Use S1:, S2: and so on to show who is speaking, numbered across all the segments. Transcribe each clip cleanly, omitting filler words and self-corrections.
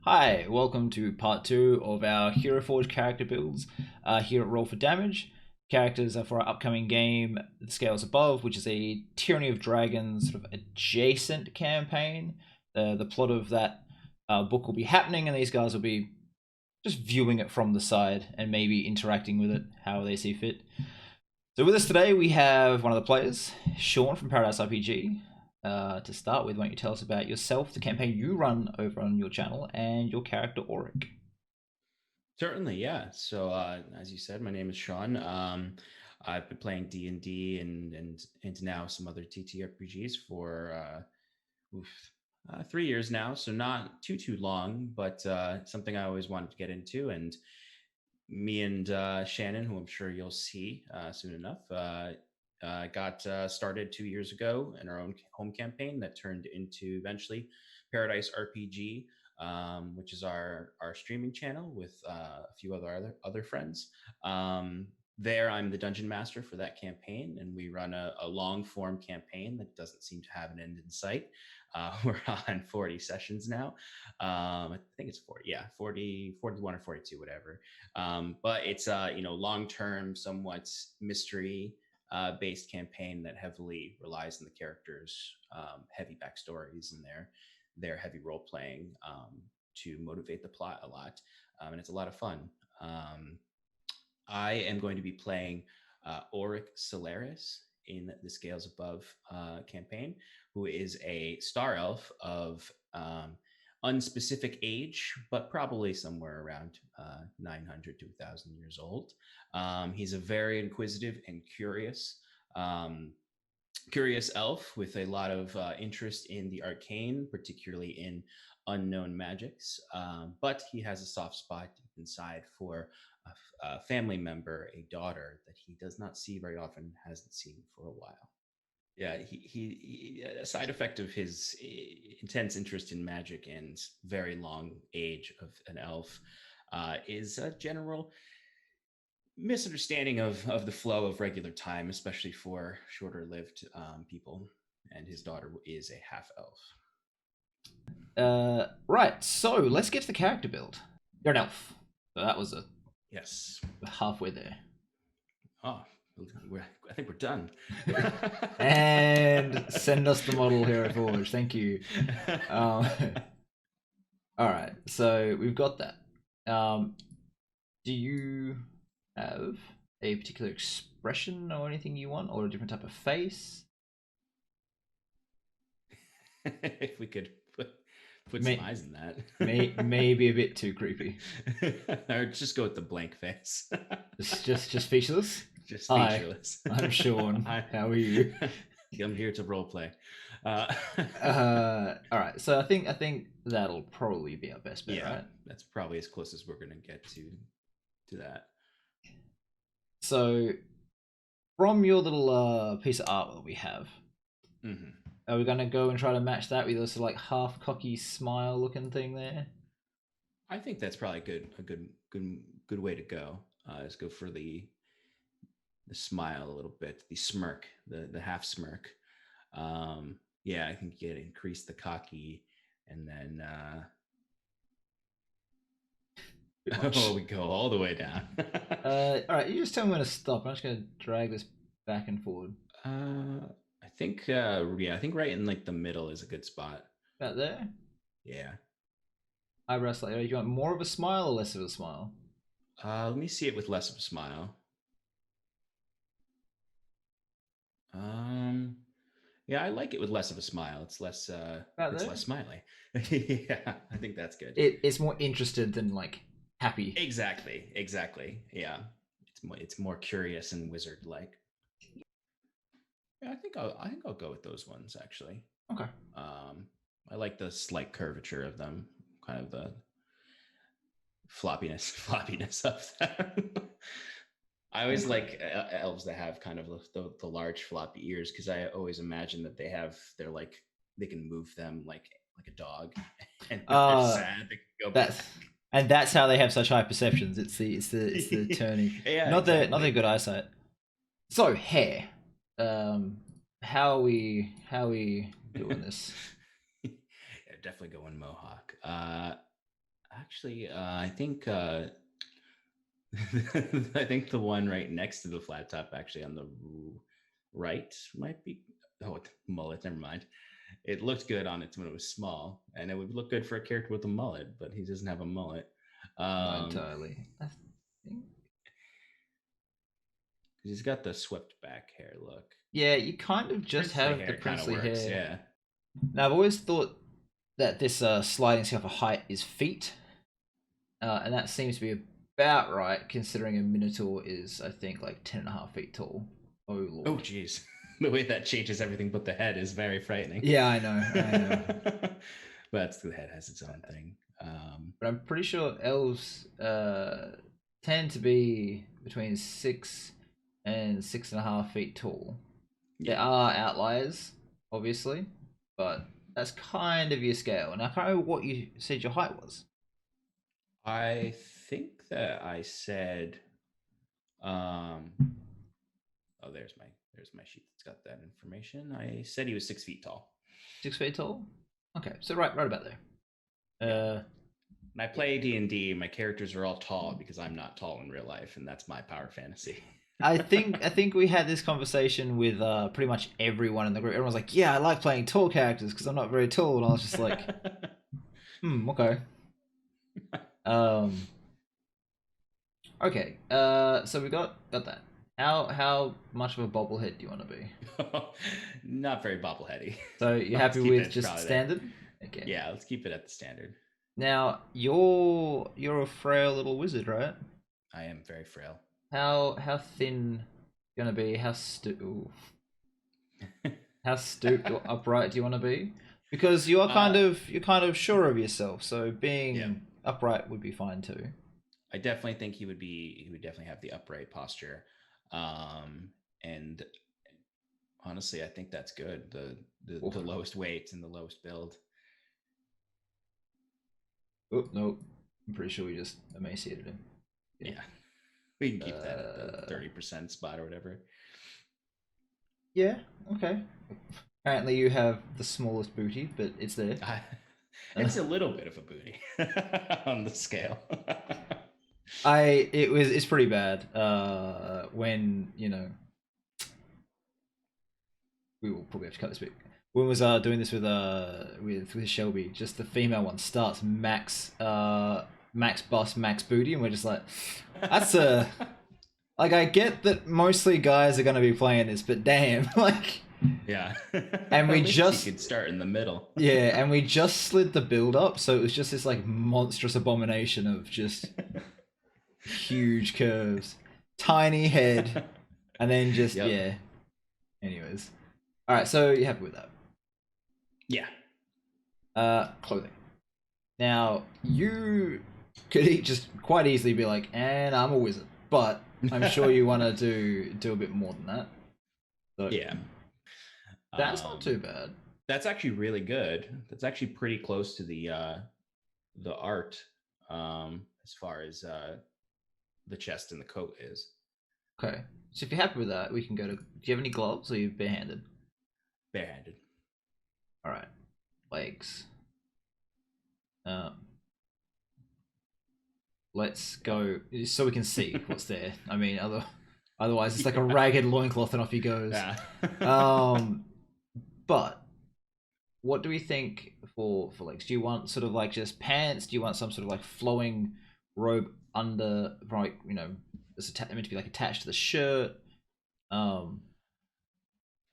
S1: Hi, welcome to part two of our Hero Forge character builds here at Roll for Damage. Characters are for our upcoming game, The Scales Above, which is a Tyranny of Dragons sort of adjacent campaign. The plot of that book will be happening, and these guys will be just viewing it from the side and maybe interacting with it how they see fit. So with us today, we have one of the players, Sean from Paradise RPG. To start with, why don't you tell us about yourself, the campaign you run over on your channel, and your character Auric?
S2: Certainly, yeah. So, as you said, my name is Sean. I've been playing D&D and now some other TTRPGs for 3 years now. So not too long, but something I always wanted to get into. And me and Shannon, who I'm sure you'll see soon enough, got started 2 years ago in our own home campaign that turned into eventually Paradise RPG, which is our streaming channel with a few other friends. There, I'm the dungeon master for that campaign, and we run a long form campaign that doesn't seem to have an end in sight. We're on 40 sessions now. I think it's 40, yeah, 40, 41 or 42, whatever. But it's a long term, somewhat mystery based campaign that heavily relies on the characters' heavy backstories and their heavy role playing to motivate the plot a lot, and it's a lot of fun. Um, I am going to be playing Auric Solaris in the Scales Above campaign, who is a star elf of unspecific age, but probably somewhere around 900 to 1,000 years old. He's a very inquisitive and um, curious elf with a lot of interest in the arcane, particularly in unknown magics. But he has a soft spot deep inside for a family member, a daughter that he does not see very often, hasn't seen for a while. Yeah, a side effect of his intense interest in magic and very long age of an elf is a general misunderstanding of the flow of regular time, especially for shorter lived people. And his daughter is a half elf.
S1: Right, so let's get to the character build. You're an elf. So that was a
S2: Yes.
S1: halfway there.
S2: Oh, I think we're done.
S1: And send us the model Hero Forge. Thank you. Um, all right, so we've got that. Do you have a particular expression or anything you want, or a different type of face?
S2: If we could put some
S1: May,
S2: eyes in that.
S1: maybe a bit too creepy.
S2: Or just go with the blank face.
S1: Just featureless.
S2: Just
S1: Hi,
S2: featureless.
S1: I'm Sean.
S2: I,
S1: How are you?
S2: I'm here to role play. Uh,
S1: All right. So I think that'll probably be our best bet,
S2: yeah,
S1: right?
S2: that's probably as close as we're gonna get to that.
S1: So from your little piece of art that we have,
S2: Hmm.
S1: are we gonna go and try to match that with this like half cocky smile looking thing there?
S2: I think that's probably good way to go. Let's go for the smile a little bit, the smirk, the half smirk. Yeah, I think you get increase the cocky, and then
S1: Bit
S2: oh,
S1: much.
S2: we go all the way down.
S1: All right. You just tell me when to stop. I'm just gonna drag this back and forward.
S2: I think yeah, I think right in like the middle is a good spot.
S1: About there.
S2: Yeah.
S1: Eyebrow slightly. Do you want more of a smile or less of a smile?
S2: Let me see it with less of a smile. Um, yeah, I like it with less of a smile.
S1: About
S2: It's
S1: there.
S2: less smiley. Yeah, I think that's good.
S1: It's more interested than like happy.
S2: Exactly. Yeah, it's more curious and wizard like. Yeah, I think I'll go with those ones actually.
S1: Okay.
S2: Um, I like the slight curvature of them, kind of the floppiness of them. I always
S1: Okay.
S2: like elves that have kind of the large floppy ears because I always imagine that they're like they can move them like a dog, and when they're
S1: Uh,
S2: sad they can go
S1: that's
S2: back.
S1: and that's how they have such high perceptions. It's the turning,
S2: Yeah,
S1: not their
S2: exactly.
S1: good eyesight. So hair. Um, how we doing this?
S2: Yeah, definitely going mohawk. Actually, I think I think the one right next to the flat top, actually on the right, might be. Oh, mullet. Never mind. It looked good on it when it was small, and it would look good for a character with a mullet, but he doesn't have a mullet.
S1: Not
S2: Um,
S1: entirely. I think.
S2: he's got the swept back hair look.
S1: Yeah, you kind of just
S2: Princely
S1: have the
S2: hair kind of
S1: princely
S2: works,
S1: hair.
S2: yeah.
S1: Now, I've always thought that this sliding scale for height is feet, and that seems to be about right, considering a minotaur is, I think, like 10.5 feet tall. Oh
S2: Oh,
S1: lord.
S2: geez. The way that changes everything but the head is very frightening.
S1: Yeah, I know, I know.
S2: But the head has its own thing.
S1: But I'm pretty sure elves tend to be between 6 and 6.5 feet tall. There
S2: Yeah.
S1: are outliers, obviously, but that's kind of your scale. And I can't remember what you said your height was.
S2: I think that I said, um, oh, there's my sheet that's got that information. I said he was 6 feet tall.
S1: 6 feet tall. Okay, so right about there.
S2: Yeah.
S1: Uh,
S2: When I
S1: yeah.
S2: play D&D, my characters are all tall because I'm not tall in real life, and that's my power fantasy.
S1: I think we had this conversation with pretty much everyone in the group. Everyone's like, "Yeah, I like playing tall characters because I'm not very tall," and I was just like, okay." Um, okay. So we got that. How much of a bobblehead do you want to be?
S2: Not very bobbleheady.
S1: So you're
S2: Let's
S1: happy
S2: keep
S1: with
S2: it
S1: just
S2: probably there.
S1: standard? Okay.
S2: Yeah, let's keep it at the standard.
S1: Now you're a frail little wizard, right?
S2: I am very frail.
S1: How thin you gonna be? How stooped or upright do you want to be? Because you are
S2: uh,
S1: you're kind of sure of yourself, so
S2: yeah,
S1: being upright would be fine too.
S2: I definitely think he would definitely have the upright posture. Um, and honestly, I think that's good. The
S1: Oh,
S2: lowest weight and the lowest build.
S1: oh no, I'm pretty sure we just emaciated him.
S2: Yeah, we can
S1: Yeah.
S2: keep that at the 30% spot or whatever.
S1: Yeah. Okay. Apparently, you have the smallest booty, but it's there. Uh,
S2: It's a little bit of a booty on the scale.
S1: it's pretty bad. When we will probably have to cut this bit. When was doing this with Shelby, just the female one starts max bust, max booty, and we're just like, that's a like I get that mostly guys are gonna be playing this, but damn, like,
S2: Yeah.
S1: and we
S2: At least
S1: just
S2: you could start in the middle.
S1: yeah, and we just slid the build up, so it was just this like monstrous abomination of just huge curves, tiny head, and then just
S2: Yep.
S1: yeah. Anyways, all right, so you happy with that?
S2: Yeah.
S1: Clothing. Now, you could just quite easily be like, and I'm a wizard, but I'm sure you want to do a bit more than that. So
S2: Yeah.
S1: that's not too
S2: Um,
S1: bad.
S2: that's actually really good. That's actually pretty close to the art, as far as the chest and the coat is.
S1: Okay, so if you're happy with that, we can go to. Do you have any gloves, or are you barehanded?
S2: Barehanded.
S1: All right, legs. Um, let's go so we can see what's there. I mean, otherwise it's like a
S2: Yeah.
S1: ragged loincloth and off he goes.
S2: Yeah.
S1: Um, but what do we think for legs? Do you want sort of like just pants? Do you want some sort of like flowing robe under, like it's meant to be like attached to the shirt? Um,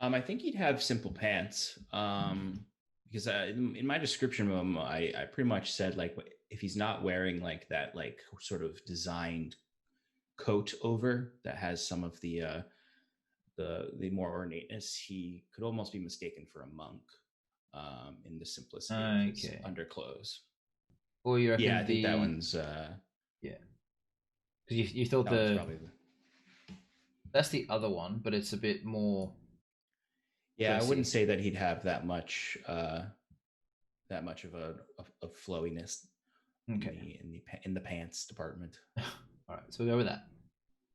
S2: I think he'd have simple pants. Because in my description of him, I pretty much said like if he's not wearing like that like sort of designed coat over that has some of the more ornateness, he could almost be mistaken for a monk, in the simplicity of his
S1: okay.
S2: underclothes.
S1: Or you
S2: Yeah,
S1: reckon
S2: I think
S1: yeah, because you thought
S2: that one's probably the.
S1: that's the other one, but it's a bit more
S2: Yeah, I wouldn't
S1: dressy.
S2: say that he'd have that much of of flowiness
S1: Okay.
S2: in the pants department.
S1: All right, so we'll go with that,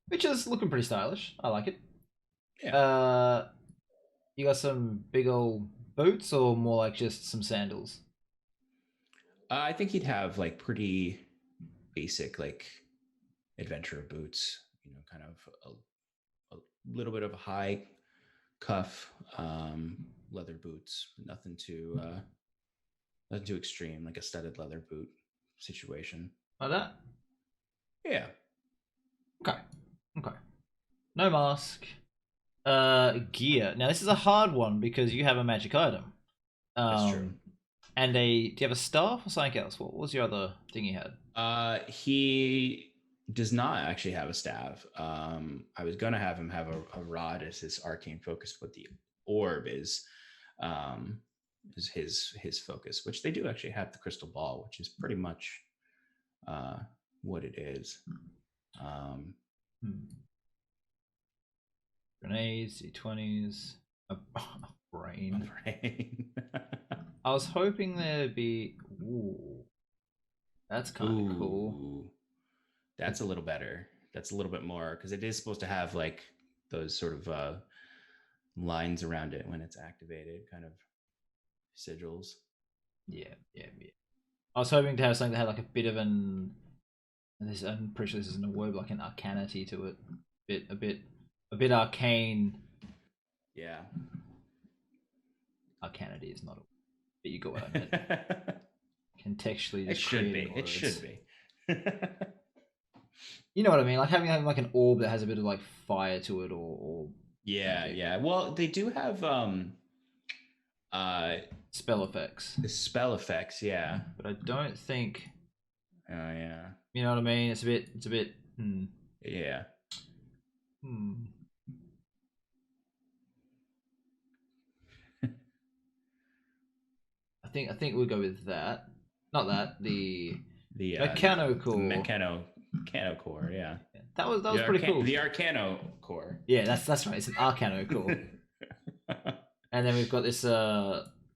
S1: which is looking pretty stylish. I like it.
S2: Yeah.
S1: Uh, you got some big old boots, or more like just some sandals?
S2: I think he'd have like pretty basic like adventurer boots. Kind of a little bit of a high cuff leather boots. Nothing too extreme, like a studded leather boot situation.
S1: Like that.
S2: Yeah,
S1: Okay. Okay. No mask. Gear. Now this is a hard one because you have a magic item.
S2: that's true.
S1: And do you have a staff or something else? What was your other thing you had?
S2: He does not actually have a staff. I was gonna have him have a rod as his arcane focus, but the orb um, is his focus, which they do actually have the crystal ball, which is pretty much what it is.
S1: Grenades, D20s, a brain.
S2: Brain.
S1: I was hoping there'd be. Ooh, that's kind of cool.
S2: That's a little better. That's a little bit more because it is supposed to have like those sort of lines around it when it's activated, kind of sigils.
S1: Yeah. I was hoping to have something that had like a bit of an. I'm pretty sure this isn't a word, like an arcanity to it. A bit arcane.
S2: Yeah.
S1: Arcanity is not a word, but you got what I meant. Contextually,
S2: it should be. It should be.
S1: You know what I mean? Like having like an orb that has a bit of like fire to it, or
S2: yeah. Well, they do have
S1: spell effects.
S2: The spell effects, yeah.
S1: But I don't think.
S2: Oh yeah.
S1: You know what I mean? It's a bit.
S2: Yeah.
S1: I think we'll go with that. Not that the
S2: Mechano core. Mechano core, yeah.
S1: That was pretty cool.
S2: The Arcano core.
S1: Yeah, that's right. It's an Arcano core. And then we've got this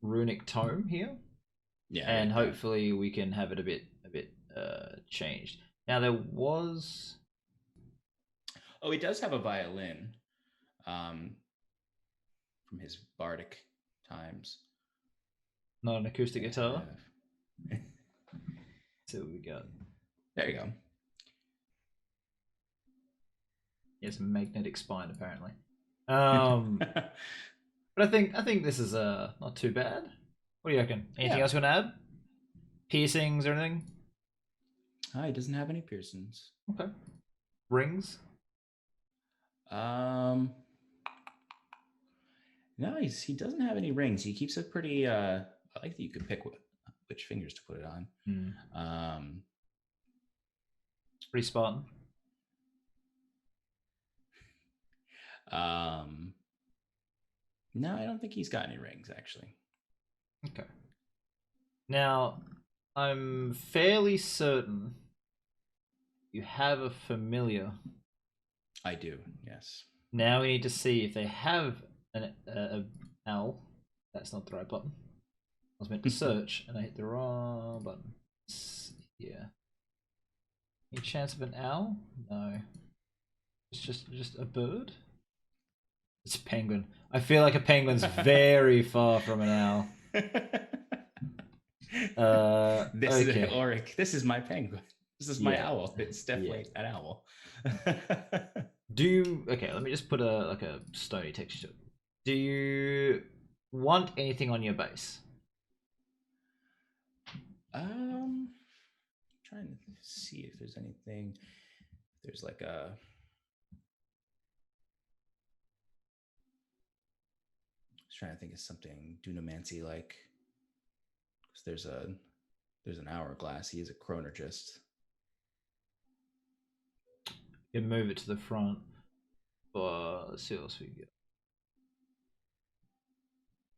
S1: runic tome here.
S2: Yeah.
S1: And hopefully we can have it a bit changed. Now there was.
S2: Oh, he does have a violin, from his bardic times.
S1: Not an acoustic guitar. So we got.
S2: There you go.
S1: Yes, magnetic spine apparently. But I think this is not too bad. What do you reckon? Anything else you want to add? Piercings or anything?
S2: He doesn't have any piercings.
S1: Okay. Rings?
S2: No, he doesn't have any rings. He keeps it pretty. I like that you could pick which fingers to put it on.
S1: Pretty Spartan.
S2: No, I don't think he's got any rings actually.
S1: Okay. Now, I'm fairly certain you have a familiar.
S2: I do, yes.
S1: Now we need to see if they have an L. That's not the right button. I was meant to search and I hit the wrong button. Yeah. Any chance of an owl? No. It's just a bird? It's a penguin. I feel like a penguin's very far from an owl.
S2: This is an Auric. This is my penguin. This is my owl. It's definitely an owl.
S1: Okay, let me just put a stony texture to it. Do you want anything on your base?
S2: Trying to see if there's anything. There's like a. I was trying to think of something Dunamancy like. Because there's an hourglass. He is a chronologist.
S1: You can move it to the front. But let's see what else we get.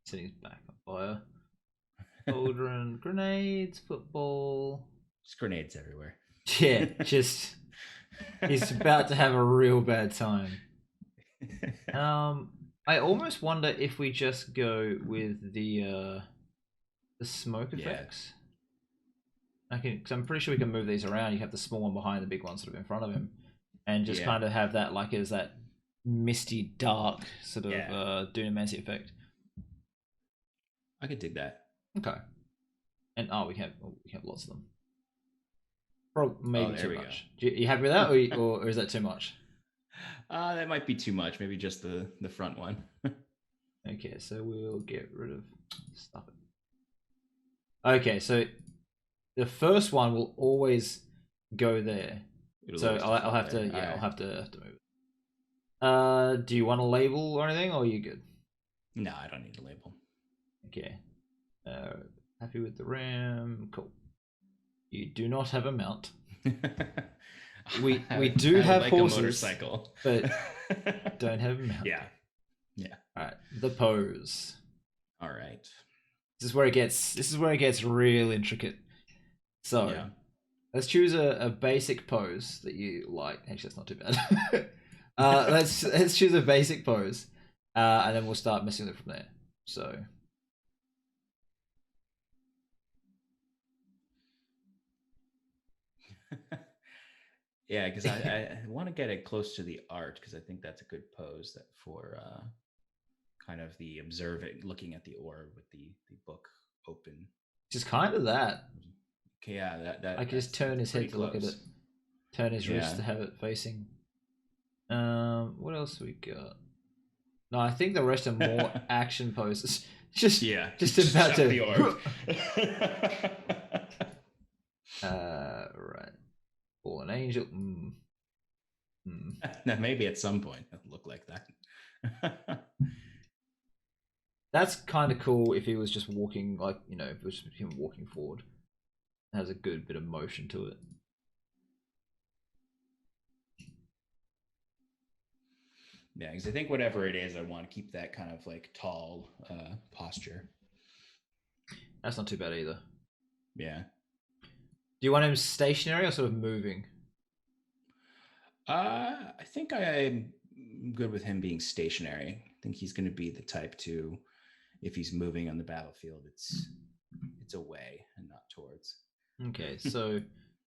S1: Setting his back on fire. Cauldron, grenades, football.
S2: Just grenades everywhere.
S1: Yeah, just he's about to have a real bad time. I almost wonder if we just go with the smoke effects. Because I'm pretty sure we can move these around. You have the small one behind the big one, sort of in front of him, and just kind of have that like as that misty, dark sort of Dunamancy effect.
S2: I could dig that.
S1: Okay. And we have lots of them. Probably
S2: Oh,
S1: maybe
S2: there
S1: too
S2: we go.
S1: much. You happy with that, or is that too much?
S2: That might be too much. Maybe just the front one.
S1: Okay, so we'll get rid of stop it. Okay, so the first one will always go there.
S2: It'll
S1: So
S2: always
S1: I'll
S2: default
S1: have
S2: there.
S1: to,
S2: All
S1: yeah, I'll
S2: right.
S1: have to move it. Do you want a label or anything, or are you good?
S2: No, I don't need a label.
S1: Okay. Uh, Happy with the RAM. Cool. You do not have a mount. We do
S2: I would
S1: have
S2: like a
S1: horses,
S2: motorcycle.
S1: but don't have a mount.
S2: Yeah. Yeah.
S1: All right. The pose.
S2: All right.
S1: This is where it gets real intricate. So
S2: Yeah.
S1: let's choose a basic pose that you like. Actually, that's not too bad. Let's choose a basic pose, and then we'll start messing with it from there. So
S2: Yeah, because I want to get it close to the art because I think that's a good pose that for kind of the observing, looking at the orb with the book open.
S1: just kind of that.
S2: Okay, yeah,
S1: I can just turn
S2: that's
S1: his
S2: pretty
S1: head to look at it,
S2: close.
S1: turn his wrist
S2: Yeah.
S1: to have it facing. What else we got? No, I think the rest are more action poses. Just,
S2: Yeah.
S1: just about
S2: Shut
S1: to.
S2: the orb.
S1: Right. Fallen angel. Mm.
S2: Now, maybe at some point it'll look like that.
S1: That's kind of cool if he was just walking, like, if it was just him walking forward. It has a good bit of motion to it.
S2: Yeah, because I think whatever it is, I want to keep that kind of like tall posture.
S1: That's not too bad either.
S2: Yeah.
S1: Do you want him stationary or sort of moving?
S2: I think I'm good with him being stationary. I think he's going to be the type to, if he's moving on the battlefield, it's away and not towards.
S1: Okay, so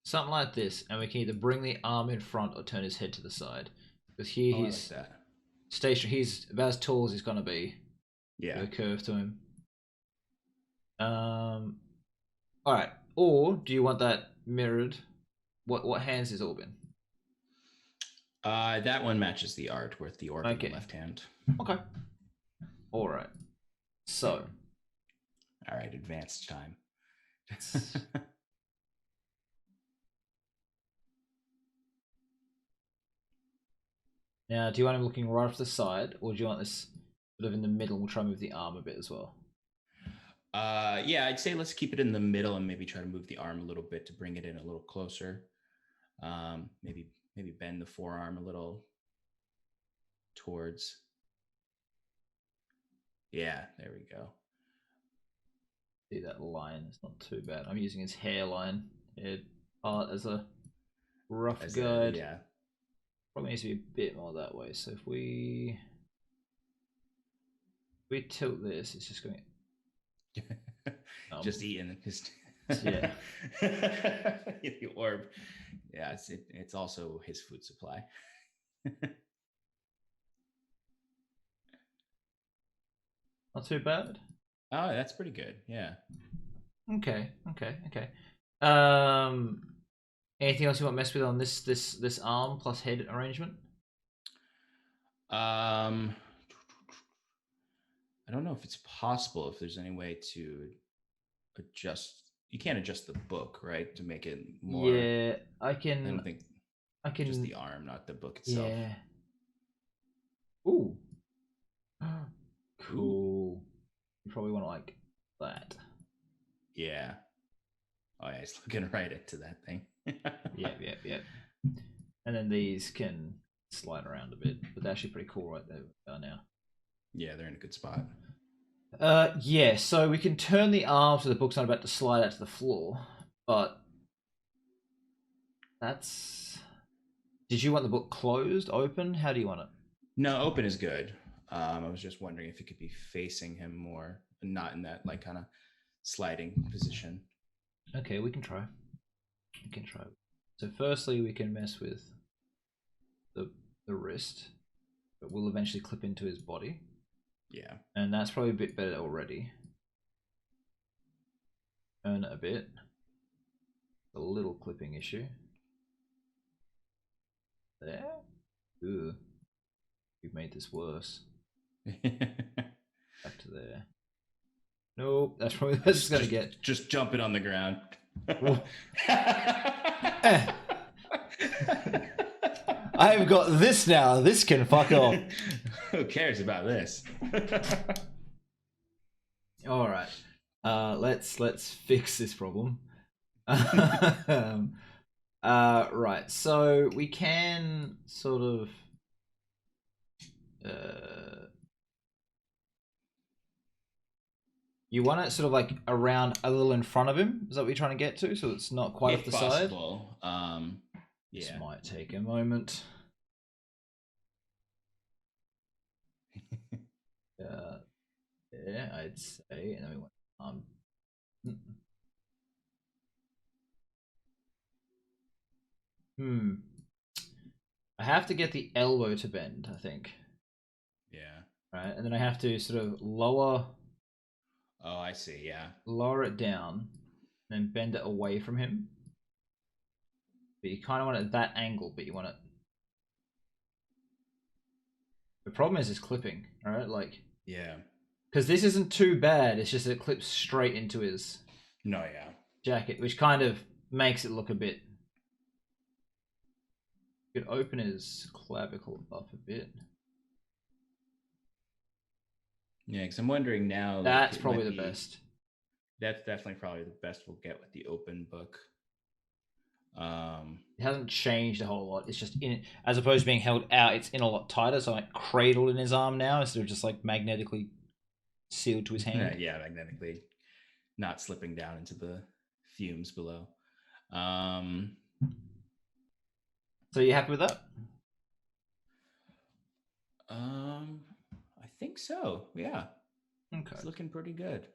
S1: something like this, and we can either bring the arm in front or turn his head to the side. Because here
S2: Oh, I like
S1: he's
S2: that.
S1: stationary. He's about as tall as he's gonna be
S2: Yeah.
S1: with a curve to him. Um, all right. Or do you want that mirrored? What hands is Orbin?
S2: That one matches the art with the orb in the
S1: Okay.
S2: left hand.
S1: Okay. All right. So.
S2: All right, advanced time.
S1: Now, do you want him looking right off the side, or do you want this sort of in the middle? We'll try and move the arm a bit as well.
S2: Yeah, I'd say let's keep it in the middle and maybe try to move the arm a little bit to bring it in a little closer. Maybe bend the forearm a little towards. Yeah, there we go.
S1: See that line? It's not too bad. I'm using his hairline part as a rough guide.
S2: Yeah.
S1: Probably needs to be a bit more that way. So if we tilt this, it's just going.
S2: Just eating his.
S1: Yeah.
S2: The orb. Yeah, it's also his food supply.
S1: Not too bad.
S2: Oh, that's pretty good. Yeah.
S1: Okay. Anything else you want to mess with on this arm plus head arrangement?
S2: I don't know if it's possible, if there's any way to adjust. You can't adjust the book, right, to make it more.
S1: Yeah, I can.
S2: I don't think.
S1: I can.
S2: Just the arm, not the book itself.
S1: Yeah. Ooh. Cool. You probably want to like that.
S2: Yeah. Oh yeah, he's looking right into that thing.
S1: Yep. And then these can slide around a bit, but they're actually pretty cool right there now.
S2: Yeah, they're in a good spot.
S1: Yeah, so we can turn the arm so the book's not about to slide out to the floor, but that's... Did you want the book closed, open? How do you want it?
S2: No, open is good. I was just wondering if it could be facing him more, not in that like kind of sliding position.
S1: Okay, we can try. So firstly, we can mess with the wrist, but we'll eventually clip into his body.
S2: Yeah.
S1: And that's probably a bit better already. turn it a bit. A little clipping issue. There? Ooh. You've made this worse. Back to there. Nope, that's probably that's just gonna get
S2: just jumping on the ground.
S1: I've got this now. This can fuck off.
S2: Who cares about this?
S1: All right. Let's fix this problem. Right. So we can sort of you want it sort of like around a little in front of him. Is that what you're trying to get to? So it's not quite off the
S2: possible.
S1: side.
S2: Yeah.
S1: This might take a moment. Yeah, I'd say, and then we went I have to get the elbow to bend, I think.
S2: Yeah.
S1: Right, and then I have to sort of lower.
S2: Oh, I see. Yeah.
S1: Lower it down, and bend it away from him. But you kind of want it at that angle, but you want it. The problem is clipping, right? Like.
S2: Yeah.
S1: Because this isn't too bad. It's just it clips straight into his.
S2: No, yeah.
S1: Jacket, which kind of makes it look a bit. You could open his clavicle up a bit.
S2: Yeah, because I'm wondering now.
S1: That's probably the best.
S2: That's definitely probably the best we'll get with the open book.
S1: It hasn't changed a whole lot. It's just in, as opposed to being held out, it's in a lot tighter. So like cradled in his arm now instead of just like magnetically sealed to his hand.
S2: Yeah, magnetically, not slipping down into the fumes below.
S1: So you happy with that?
S2: I think so. Yeah.
S1: Okay.
S2: It's looking pretty good.